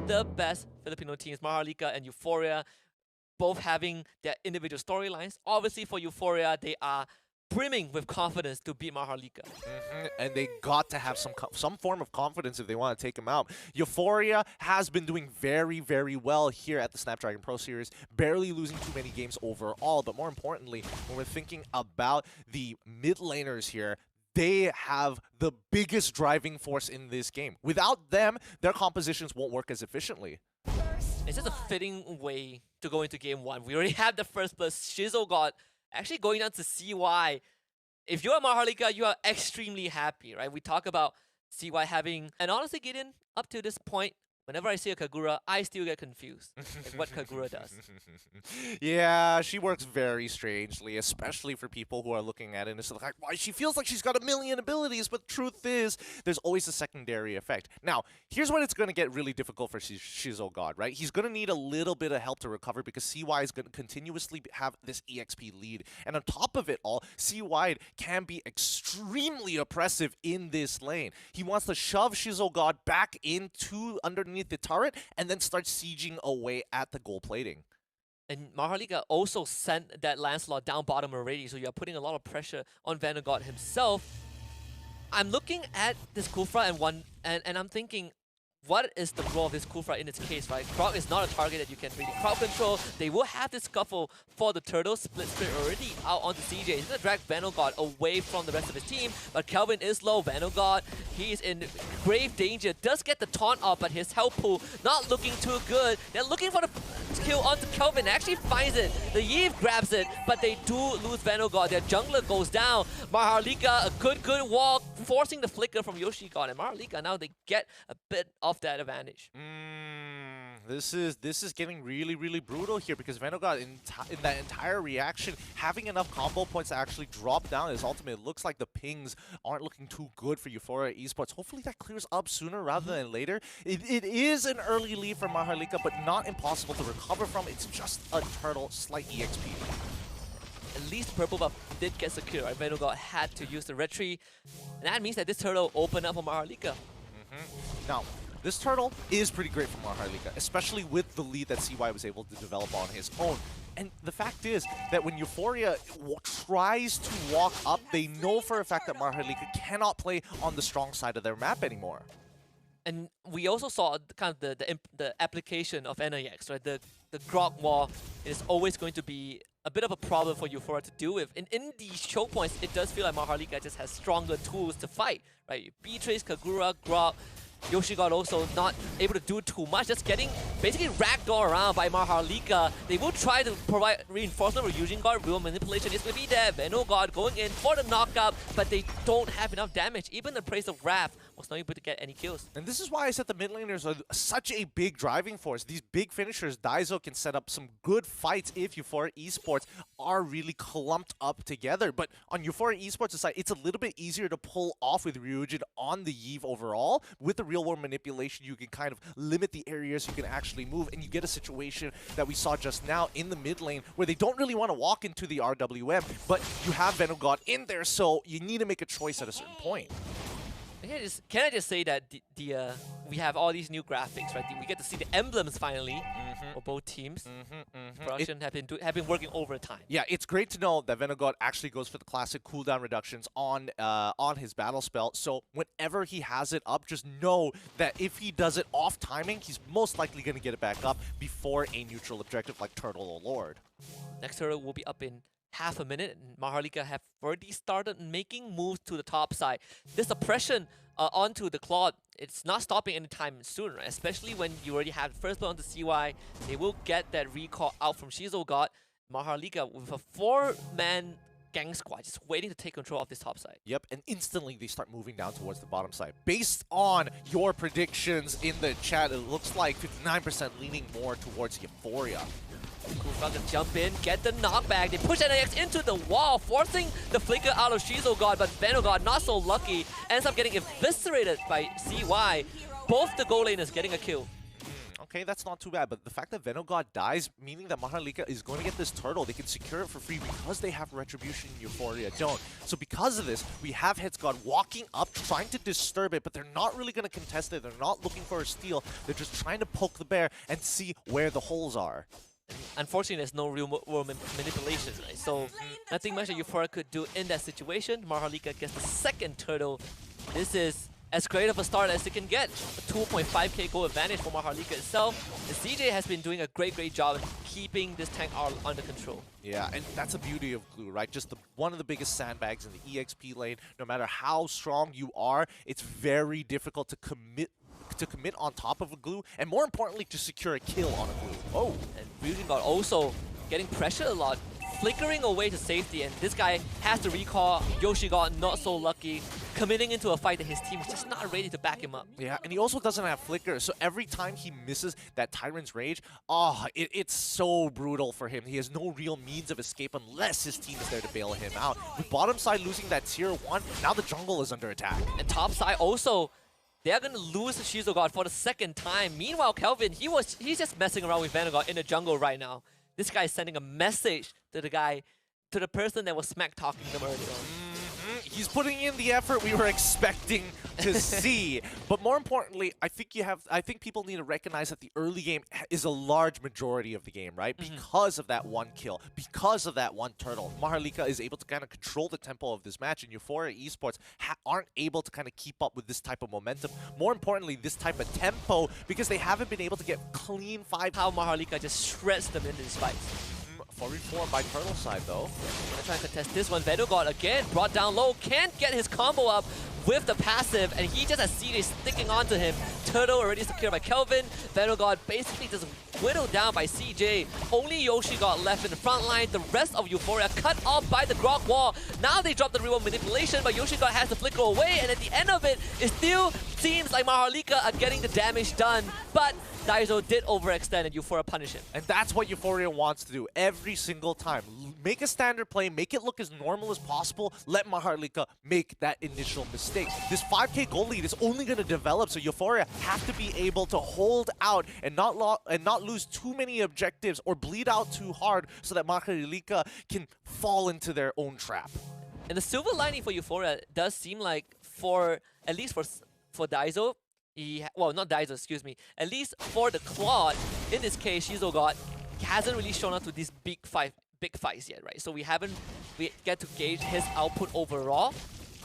the best Filipino teams, Maharlika and Euphoria, both having their individual storylines. Obviously for Euphoria, they are brimming with confidence to beat Maharlika. And they got to have some form of confidence if they want to take him out. Euphoria has been doing very, very well here at the Snapdragon Pro Series, barely losing too many games overall. But more importantly, when we're thinking about the mid laners here, they have the biggest driving force in this game. Without them, their compositions won't work as efficiently. It's just a fitting way to go into game one. We already had the first blood. Shizzle got actually going down to CY. If you're a Maharlika, you are extremely happy, right? We talk about CY having, and honestly, Gideon, up to this point, whenever I see a Kagura, I still get confused like what Kagura does. Yeah, she works very strangely, especially for people who are looking at it and it's like, why she feels like she's got a million abilities, but the truth is, there's always a secondary effect. Now, here's when it's going to get really difficult for Shizo God, right? He's going to need a little bit of help to recover because CY is going to continuously have this EXP lead. And on top of it all, CY can be extremely oppressive in this lane. He wants to shove Shizo God back into underneath the turret and then start sieging away at the gold plating. And Maharlika also sent that Lancelot down bottom already, so you're putting a lot of pressure on Vanguard himself. I'm looking at this Kufra and I'm thinking, what is the role of this Kufra in its case, right? Krog is not a target that you can really crowd control. They will have this scuffle for the turtle split already out onto CJ. He's gonna drag Vanguard away from the rest of his team, but Kelvin is low. Vanguard, he is in grave danger. Does get the taunt off, but his health pool not looking too good. They're looking for the kill onto Kelvin. Actually finds it. The Yves grabs it, but they do lose Vanguard. Their jungler goes down. Maharlika, a good walk, forcing the flicker from Yoshi God. And Maharlika, now they get a bit of that advantage. This is getting really, really brutal here because Vanguard in that entire reaction, having enough combo points to actually drop down his ultimate. It looks like the pings aren't looking too good for Euphoria Esports. Hopefully that clears up sooner rather than later. It is an early lead for Maharlika, but not impossible to recover from. It's just a turtle, slight EXP. At least purple buff did get secure. Right? Vanguard had to use the red tree, and that means that this turtle opened up for Maharlika. Now, this turtle is pretty great for Maharlika, especially with the lead that CY was able to develop on his own. And the fact is that when Euphoria tries to walk up, they know for a fact that Maharlika cannot play on the strong side of their map anymore. And we also saw kind of the application of NIX, right? The Grog wall is always going to be a bit of a problem for Euphoria to deal with. In these choke points, it does feel like Maharlika just has stronger tools to fight, right? Beatrice, Kagura, Grog, Yoshi God also not able to do too much, just getting basically ragdoll around by Maharlika. They will try to provide reinforcement with Eugene God. Real manipulation is going to be there. Veno God going in for the knockout, but they don't have enough damage. Even the Praise of Wrath was not able to get any kills. And this is why I said the mid laners are such a big driving force. These big finishers, Daizo can set up some good fights if Euphoria Esports are really clumped up together. But on Euphoria Esports' side, it's a little bit easier to pull off with Ryujin on the Yves overall. With the real-world manipulation, you can kind of limit the areas you can actually move, and you get a situation that we saw just now in the mid lane where they don't really want to walk into the RWM, but you have Venogod in there, so you need to make a choice at a certain point. Can I just say that we have all these new graphics, right? We get to see the emblems finally for both teams. Production have been working overtime. Yeah, it's great to know that Venogod actually goes for the classic cooldown reductions on his battle spell. So whenever he has it up, just know that if he does it off timing, he's most likely going to get it back up before a neutral objective like Turtle or Lord. Next turtle will be up in half a minute, and Maharlika have already started making moves to the top side. This oppression onto the Claude, it's not stopping anytime soon, right? Especially when you already have first blood onto CY. They will get that recall out from Shizo God. Maharlika with a 4-man gang squad just waiting to take control of this top side. Yep, and instantly they start moving down towards the bottom side. Based on your predictions in the chat, it looks like 59% leaning more towards Euphoria. Kufra can jump in, get the knockback. They push NIX into the wall, forcing the flicker out of Shizo God, but Vanguard not so lucky. Ends up getting eviscerated by CY. Both the goal laners getting a kill. okay, that's not too bad. But the fact that Venogod dies, meaning that Maharlika is going to get this turtle, they can secure it for free because they have Retribution and Euphoria don't. So because of this, we have Headsgod walking up, trying to disturb it, but they're not really going to contest it. They're not looking for a steal. They're just trying to poke the bear and see where the holes are. Unfortunately, there's no real world manipulation, right? So nothing much that Euphoria could do in that situation. Maharlika gets the second turtle. This is as great of a start as it can get. A 2.5k goal advantage for Maharlika itself. And CJ has been doing a great job keeping this tank under control. Yeah, and that's the beauty of Glue, right? Just one of the biggest sandbags in the EXP lane. No matter how strong you are, it's very difficult to commit on top of a Glue, and more importantly, to secure a kill on a Glue. Oh, and Ryujin also getting pressured a lot, flickering away to safety, and this guy has to recall. Yoshi got not so lucky, committing into a fight that his team is just not ready to back him up. Yeah, and he also doesn't have flicker, so every time he misses that Tyrant's Rage, it's so brutal for him. He has no real means of escape unless his team is there to bail him out. With bottom side losing that tier 1, now the jungle is under attack. And top side also, they're going to lose Shizogod for the second time. Meanwhile, Kelvin, he's just messing around with Vanguard in the jungle right now. This guy is sending a message to the person that was smack talking them earlier on. He's putting in the effort we were expecting to see. But more importantly, I think people need to recognize that the early game is a large majority of the game, right? Because of that one kill, because of that one turtle. Maharlika is able to kind of control the tempo of this match, and Euphoria Esports aren't able to kind of keep up with this type of momentum. More importantly, this type of tempo, because they haven't been able to get clean 5. How Maharlika just shreds them in this fight. 4v4 by Turtle side, though. Gonna try and contest this one. Venogod again brought down low. Can't get his combo up with the passive, and he just has CJ sticking onto him. Turtle already secured by Kelvin. Venogod basically just whittled down by CJ. Only Yoshi got left in the front line. The rest of Euphoria cut off by the Grok wall. Now they drop the real manipulation, but Yoshi God has to flicker away, and at the end of it, it still seems like Maharlika are getting the damage done. But Daiso did overextend and Euphoria punish him. And that's what Euphoria wants to do every single time. Make a standard play, make it look as normal as possible, let Maharlika make that initial mistake. This 5k goal lead is only going to develop, so Euphoria have to be able to hold out and not lose too many objectives or bleed out too hard so that Maharlika can fall into their own trap. And the silver lining for Euphoria does seem like, at least for Daiso, well, not Daiso, excuse me. At least for the Claude, in this case, Shizogod hasn't really shown up to these big fights yet, right? So we get to gauge his output overall.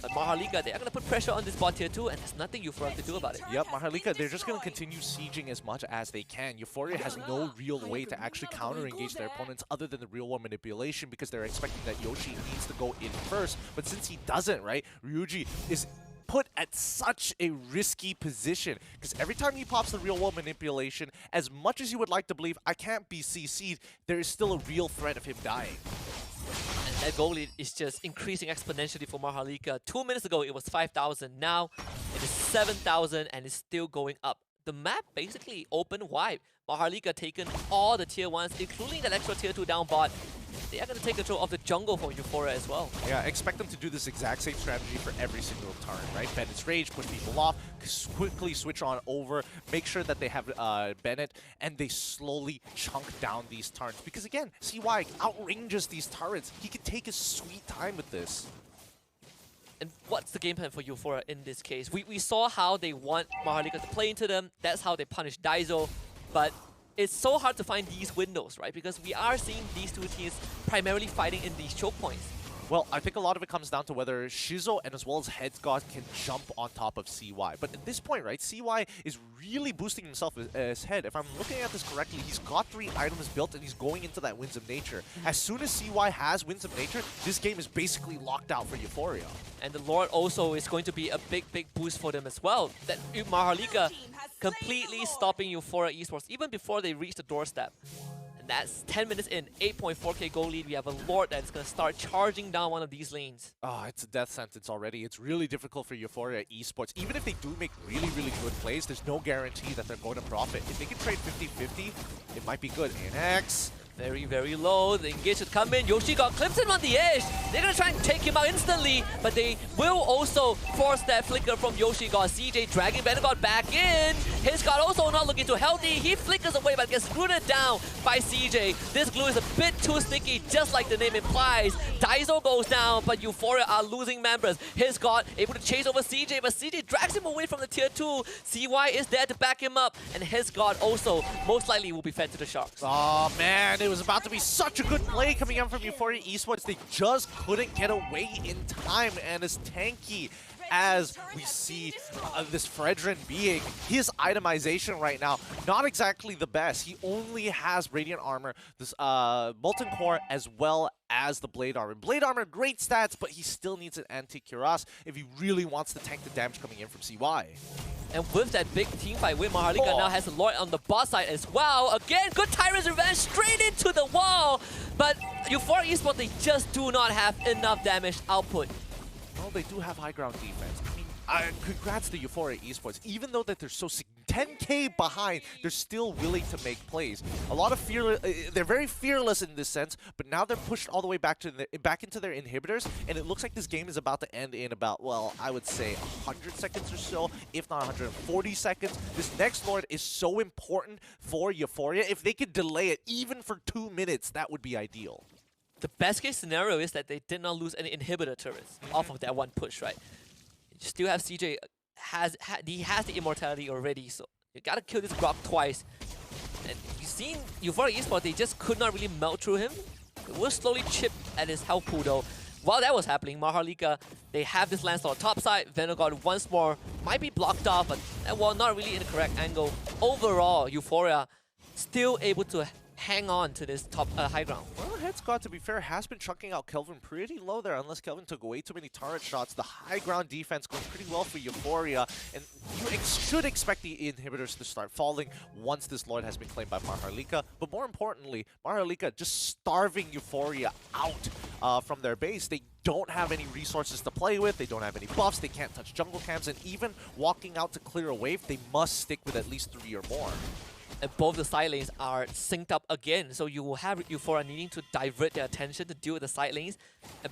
But Maharlika, they are going to put pressure on this bot tier 2, and there's nothing Euphoria can do about it. Yep, Maharlika, they're just going to continue sieging as much as they can. Euphoria has no real way to actually counter-engage their opponents other than the real-world manipulation, because they're expecting that Yoshi needs to go in first. But since he doesn't, right, Ryuji is put at such a risky position, because every time he pops the real world manipulation, as much as you would like to believe I can't be CC'd, there is still a real threat of him dying. And that goal lead is just increasing exponentially for Maharlika. 2 minutes ago it was 5,000, now it is 7,000 and it's still going up. The map basically open wide. Maharlika taken all the tier 1s, including that extra tier 2 down bot. They are going to take control of the jungle for Euphoria as well. Yeah, expect them to do this exact same strategy for every single turn, right? Bennett's Rage, put people off, quickly switch on over, make sure that they have Bennett, and they slowly chunk down these turns. Because again, CY outranges these turrets. He can take his sweet time with this. And what's the game plan for Euphoria in this case? We saw how they want Maharlika to play into them. That's how they punish Daiso. But it's so hard to find these windows, right? Because we are seeing these two teams primarily fighting in these choke points. Well, I think a lot of it comes down to whether Shizo and as well as Headsgod can jump on top of CY. But at this point, right, CY is really boosting himself as head. If I'm looking at this correctly, he's got 3 items built and he's going into that Winds of Nature. As soon as CY has Winds of Nature, this game is basically locked out for Euphoria. And the Lord also is going to be a big boost for them as well. That Maharlika completely stopping Euphoria Esports even before they reach the doorstep. That's 10 minutes in, 8.4k goal lead. We have a Lord that's going to start charging down one of these lanes. Oh, it's a death sentence already. It's really difficult for Euphoria Esports. Even if they do make really good plays, there's no guarantee that they're going to profit. If they can trade 50-50, it might be good. Anex Very, very low. The engage should come in. Yoshi got clips him on the edge. They're gonna try and take him out instantly, but they will also force that flicker from Yoshi God. CJ dragging Vanguard back in. His God also not looking too healthy. He flickers away, but gets screwed down by CJ. This glue is a bit too sticky, just like the name implies. Daiso goes down, but Euphoria are losing members. His God able to chase over CJ, but CJ drags him away from the tier 2. CY is there to back him up, and his God also most likely will be fed to the Sharks. Oh man, it was about to be such a good play coming in from Euphoria Esports. They just couldn't get away in time, and as tanky as we see this Fredrin being, his itemization right now, not exactly the best. He only has Radiant Armor, this Molten Core, as well as the Blade Armor. Blade Armor, great stats, but he still needs an Anti-Cuirass if he really wants to tank the damage coming in from CY. And with that big team fight with Maharlika now has a Lord on the bot side as well. Again, good Tyrant's Revenge straight into the wall. But Euphoria Esports, they just do not have enough damage output. Well, they do have high ground defense. I mean, congrats to Euphoria Esports. Even though that they're so 10k behind, they're still willing to make plays. A lot of they're very fearless in this sense, but now they're pushed all the way back into their inhibitors, and it looks like this game is about to end in about, well, I would say 100 seconds or so, if not 140 seconds. This next Lord is so important for Euphoria. If they could delay it even for 2 minutes, that would be ideal. The best case scenario is that they did not lose any inhibitor turrets off of that one push, right? You still have CJ, he has the immortality already, so you gotta kill this Grok twice. And you've seen Euphoria Esports, they just could not really melt through him. It will slowly chip at his health pool though. While that was happening, Maharlika, they have this Lancelot top side. Vanguard once more might be blocked off, but well, not really in the correct angle. Overall, Euphoria still able to hang on to this top high ground. Well, Headscott, to be fair, has been chucking out Kelvin pretty low there, unless Kelvin took way too many turret shots. The high ground defense going pretty well for Euphoria, and you should expect the inhibitors to start falling once this Lord has been claimed by Maharlika. But more importantly, Maharlika just starving Euphoria out from their base. They don't have any resources to play with, they don't have any buffs, they can't touch jungle camps, and even walking out to clear a wave, they must stick with at least 3 or more. And both the side lanes are synced up again, so you will have Euphoria needing to divert their attention to deal with the side lanes. And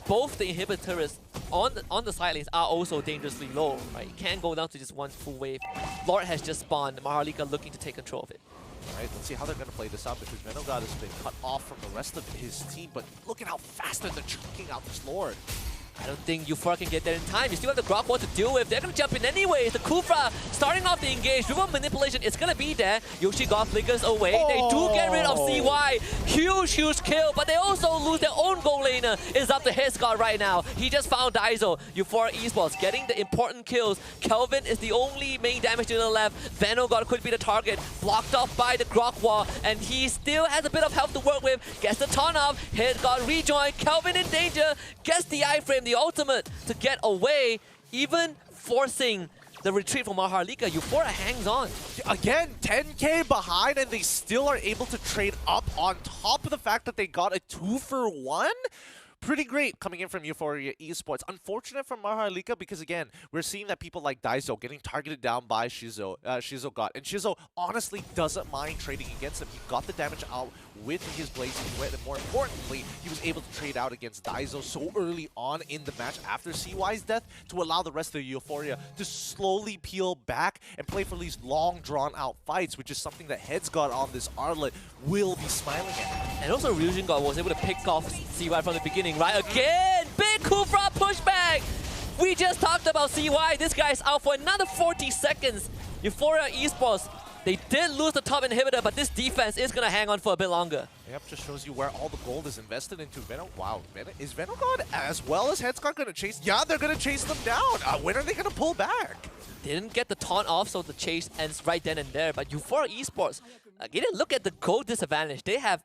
both the inhibitors on the side lanes are also dangerously low, right? You can't go down to just one full wave. Lord has just spawned, Maharlika looking to take control of it. Alright, let's see how they're going to play this out, because Venogod has been cut off from the rest of his team, but look at how fast they're chunking out this Lord. I don't think Euphoria can get there in time. You still have the Grok Wall to deal with. They're going to jump in anyway. The Kufra starting off the engage. River manipulation, it's going to be there. Yoshi God flickers away. They do get rid of CY. Huge, huge kill, but they also lose their own goal laner. It's up to his God right now. He just found Daiso. Euphoria Esports getting the important kills. Kelvin is the only main damage to the left. Vanguard could be the target. Blocked off by the Grok Wall, and he still has a bit of health to work with. Gets the taunt off. His God rejoin. Kelvin in danger. Gets the iframe. The ultimate to get away, even forcing the retreat from Maharlika. Euphoria hangs on. Again, 10k behind, and they still are able to trade up on top of the fact that they got a 2-for-1. Pretty great coming in from Euphoria Esports. Unfortunate for Maharlika because, again, we're seeing that people like Daiso getting targeted down by Shizo God. And Shizo honestly doesn't mind trading against him. He got the damage out with his Blazing Wet, and more importantly, he was able to trade out against Daiso so early on in the match after CY's death to allow the rest of Euphoria to slowly peel back and play for these long, drawn-out fights, which is something that Headscott on this Arlet will be smiling at. And also, Ryujin God was able to pick off CY from the beginning, right? Again, big Kufra pushback! We just talked about CY. This guy's out for another 40 seconds. Euphoria Esports, they did lose the top inhibitor, but this defense is going to hang on for a bit longer. Yep, just shows you where all the gold is invested into. Wow, is Venogod as well as Headscott going to chase? Yeah, they're going to chase them down. When are they going to pull back? Didn't get the taunt off, so the chase ends right then and there. But Euphoria Esports, again, look at the gold disadvantage. They have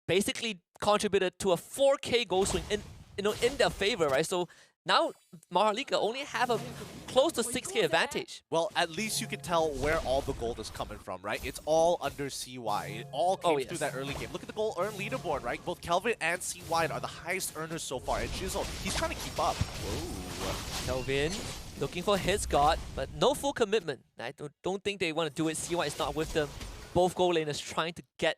basically contributed to a 4k gold swing in their favor, right? So now Maharlika only have a close to 6k advantage. Well, at least you can tell where all the gold is coming from, right? It's all under CY. It all came through that early game. Look at the gold earn leaderboard, right? Both Kelvin and CY are the highest earners so far. And Shizzle, he's trying to keep up. Whoa. Kelvin looking for his God, but no full commitment. I don't think they want to do it. CY is not with them. Both gold laners trying to get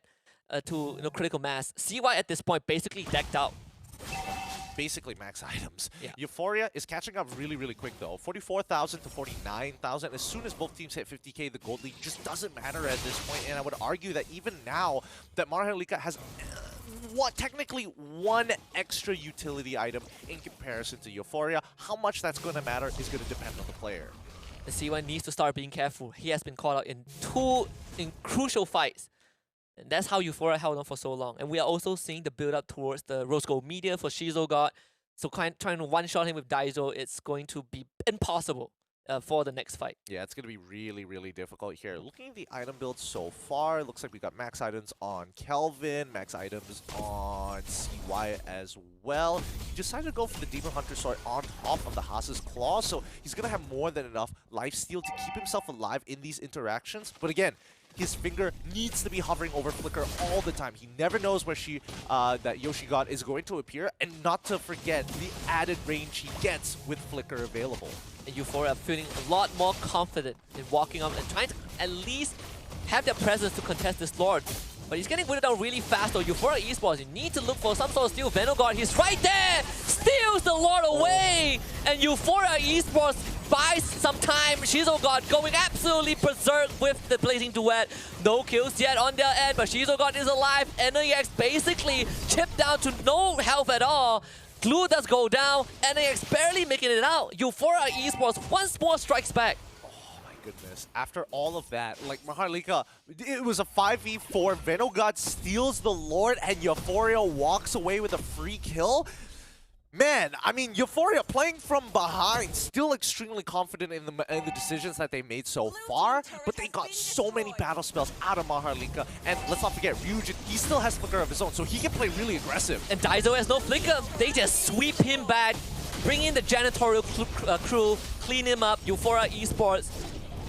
to critical mass. CY at this point basically decked out. Basically max items. Yeah. Euphoria is catching up really, really quick though. 44,000 to 49,000. As soon as both teams hit 50k, the gold league just doesn't matter at this point. And I would argue that even now, that Maharlika has technically one extra utility item in comparison to Euphoria. How much that's going to matter is going to depend on the player. The CY needs to start being careful. He has been caught out in two crucial fights. And that's how Euphoria held on for so long. And we are also seeing the build up towards the Rose Gold Media for Shizogod. So trying to one-shot him with Daizo, it's going to be impossible for the next fight. Yeah, it's going to be really, really difficult here. Looking at the item build so far, it looks like we got max items on Kelvin, max items on CY as well. He decided to go for the Demon Hunter Sword on top of the Haas's Claw, so he's going to have more than enough lifesteal to keep himself alive in these interactions. But again, his finger needs to be hovering over Flicker all the time. He never knows where that Yoshi God is going to appear, and not to forget the added range he gets with Flicker available. And Euphoria feeling a lot more confident in walking up and trying to at least have their presence to contest this Lord. But he's getting whittled down really fast though. Euphoria Esports, you need to look for some sort of steal. Venogard, he's right there! Steals the Lord away! And Euphoria Esports buys some time. Shizogod going absolutely berserk with the Blazing Duet. No kills yet on their end, but Shizogod is alive. NAX basically chipped down to no health at all. Glue does go down. NAX barely making it out. Euphoria Esports once more strikes back. Goodness. After all of that, like Maharlika, it was a 5v4. Venogod steals the Lord and Euphoria walks away with a free kill. Man, I mean, Euphoria playing from behind, still extremely confident in the decisions that they made so far, but they got so many battle spells out of Maharlika. And let's not forget, Ryujin, he still has Flicker of his own, so he can play really aggressive. And Daizo has no Flicker. They just sweep him back, bring in the janitorial crew, clean him up. Euphoria Esports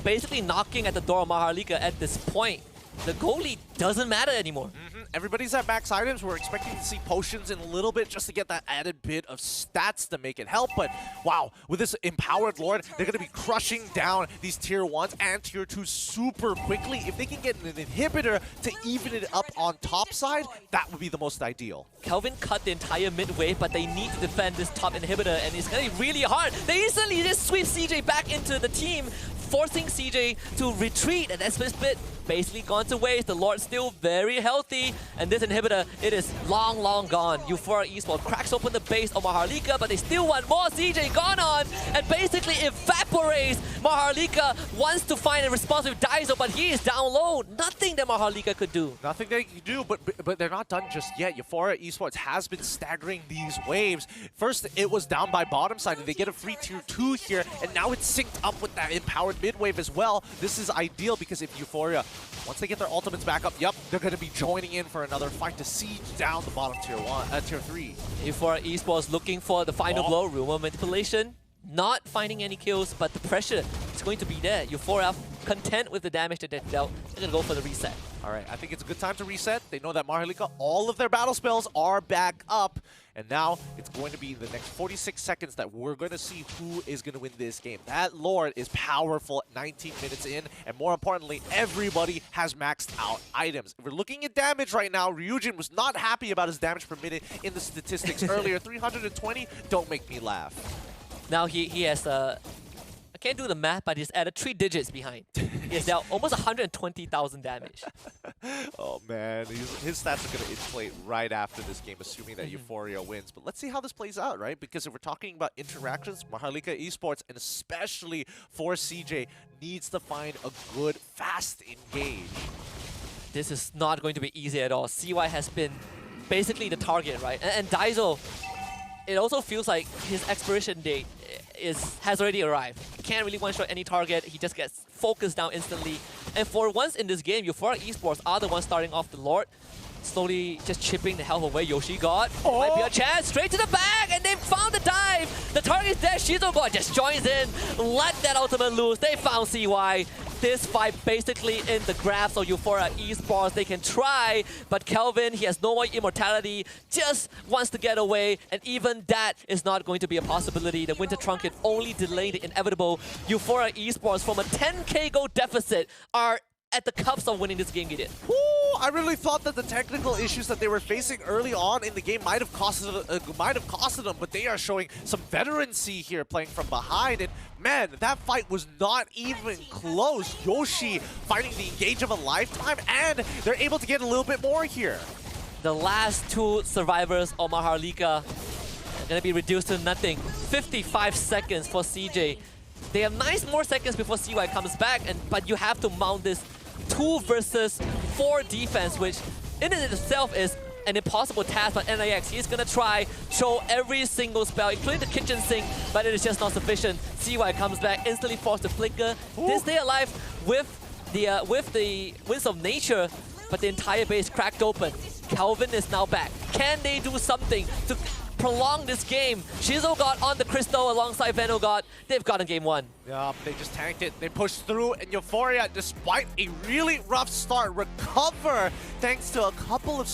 basically knocking at the door of Maharlika at this point. The goalie doesn't matter anymore. Everybody's at max items. We're expecting to see potions in a little bit just to get that added bit of stats to make it help. But wow, with this empowered Lord, they're going to be crushing down these tier 1s and tier 2s super quickly. If they can get an inhibitor to even it up on top side, that would be the most ideal. Kelvin cut the entire mid wave, but they need to defend this top inhibitor, and it's going to be really hard. They instantly just sweep CJ back into the team, forcing CJ to retreat, and that's bit basically gone to waste. The Lord still very healthy, and this inhibitor, it is long, long gone. Euphoria Esports cracks open the base of Maharlika, but they still want more. CJ gone on, and basically evaporates. Maharlika wants to find a response with Daizo, but he is down low. Nothing that Maharlika could do. Nothing they can do, but they're not done just yet. Euphoria Esports has been staggering these waves. First, it was down by bottom side, and they get a free tier 2 here, and now it's synced up with that empowered mid wave as well. This is ideal because if Euphoria, once they get their ultimates back up, yep, they're going to be joining in for another fight to siege down the bottom tier 3. Euphoria Esports looking for the final blow. Rumor manipulation, not finding any kills, but the pressure is going to be there. Euphoria content with the damage that they dealt. They're going to go for the reset. All right, I think it's a good time to reset. They know that Maharlika, all of their battle spells are back up. And now it's going to be the next 46 seconds that we're going to see who is going to win this game. That Lord is powerful 19 minutes in. And more importantly, everybody has maxed out items. If we're looking at damage right now, Ryujin was not happy about his damage per minute in the statistics earlier. 320, don't make me laugh. Now he has I can't do the math, but he's added 3 digits behind. He has dealt almost 120,000 damage. Oh man, his stats are going to inflate right after this game, assuming that Euphoria wins. But let's see how this plays out, right? Because if we're talking about interactions, Maharlika Esports, and especially for CJ, needs to find a good, fast engage. This is not going to be easy at all. CY has been basically the target, right? And Daizo, it also feels like his expiration date has already arrived. He can't really one-shot any target. He just gets focused down instantly. And for once in this game, Euphoria Esports are the ones starting off the Lord. Slowly just chipping the health away. Yoshi God might be a chance. Straight to the back, and they found the dive. The target is there. Shizogod just joins in. Let that ultimate loose. They found CY. This fight basically in the grasp of Euphoria Esports. They can try, but Kelvin, he has no more immortality. Just wants to get away, and even that is not going to be a possibility. The Winter Trunket only delayed the inevitable. Euphoria Esports from a 10k goal deficit are at the cups of winning this game. Get it. Woo! I really thought that the technical issues that they were facing early on in the game might have costed them, but they are showing some veterancy here playing from behind. And man, that fight was not even close. Yoshi finding the engage of a lifetime, and they're able to get a little bit more here. The last two survivors of Maharlika are going to be reduced to nothing. 55 seconds for CJ. They have 9 more seconds before CY comes back, but you have to mount this 2 versus 4 defense, which in and of itself is an impossible task by NIX. He's gonna try show every single spell, including the kitchen sink, but it is just not sufficient. CY comes back, instantly forced to flicker. They stay alive with the winds of nature, but the entire base cracked open. Calvin is now back. Can they do something to prolong this game? Shizo got on the Crystal alongside Venogod. They've gotten game 1. Yeah, they just tanked it. They pushed through, and Euphoria, despite a really rough start, recover thanks to a couple of